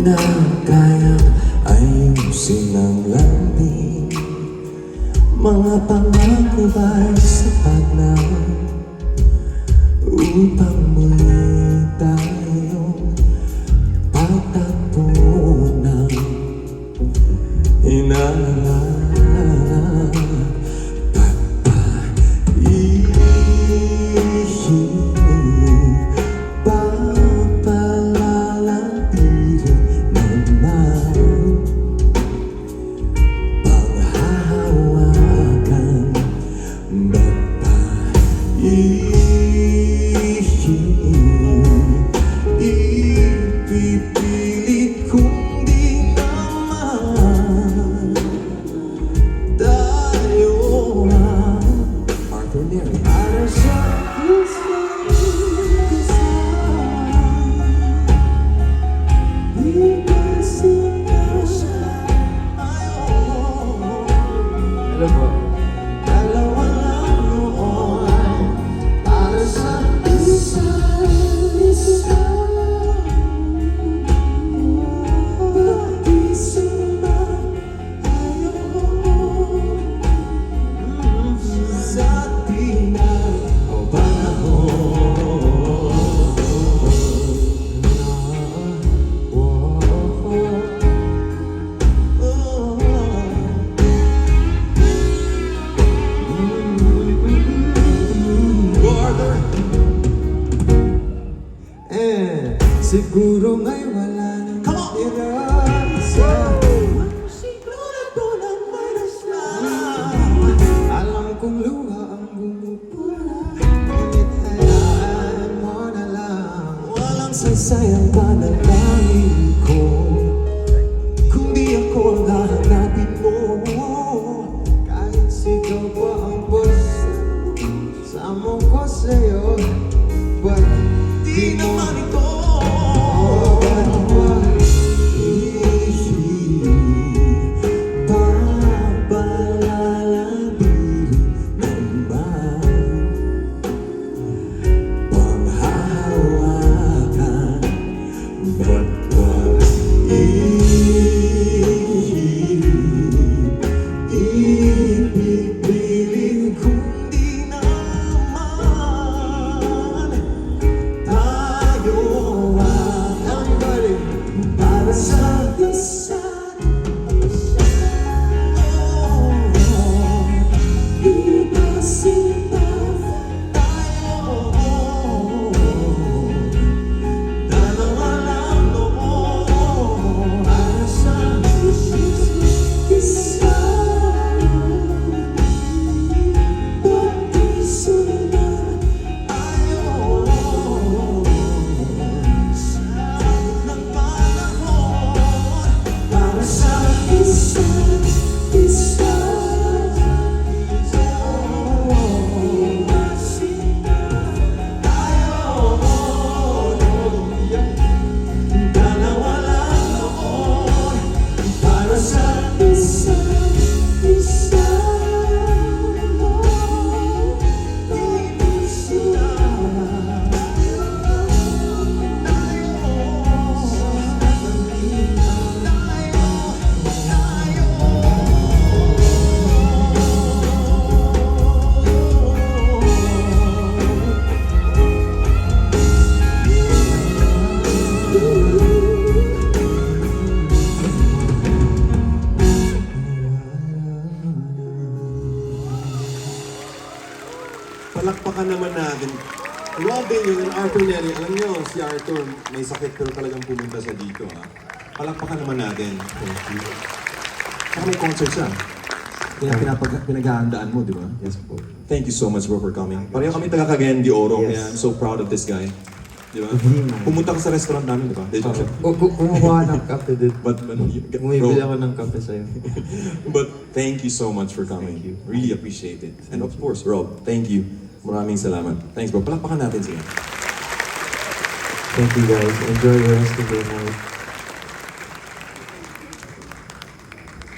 Na kaya ayusin ang lambing, mga pangako ba'y sapat na upang muli tayong pagtagpo ng hinahanap? Papalalapitin naman, panghahawakan, ipipilit kong di naman tayo Arthur Neri para sa isa't isa. Di ba sinasya Hello po. dalawa lang noon para sa isa't isa. Pag-isip tayo sa tinang siguro ngay wala nang tira-isa. Siguro ko lang may nasa. Alam kong luha ang bumubula, ngunit hayaan mo na lang. Walang saysayang panalangin ko kung di ako ang hahanapin mo. Kahit sigaw pa ang puso, samo ko sa'yo, but di naman ito. Ipipilit kung di naman tayo para sa isa't isa. Di ba sinta tayo dalawa lang noon para sa isa't isa. Pag-isunod tayo ng panahon para sa isa't isa. Dalawa lang noon para sa isa't isa. Palakpakan naman natin. Robin yun and Arthur Neri. Alam niyo, si Arthur may sakit pero talagang pumunta sa dito. Ha? Palakpakan naman natin. Thank you. Saka may concert siya. Kaya pinaghahandaan mo, di ba? Yes po. Thank you so much bro for coming. Pareho kami taga Cagayan de Oro. Yes. Kaya I'm so proud of this guy. Di ba? Mhm. Pumunta ka sa restaurant namin, di ba? Kumuha ng kape din. But Bumibili ako ng kape sa'yo. But thank you so much for coming. Thank you. Really appreciate it. And of course, Rob, thank you. Maraming salamat. Thanks bro. Palakpakan natin siya. Thank you guys. Enjoy the rest of your night.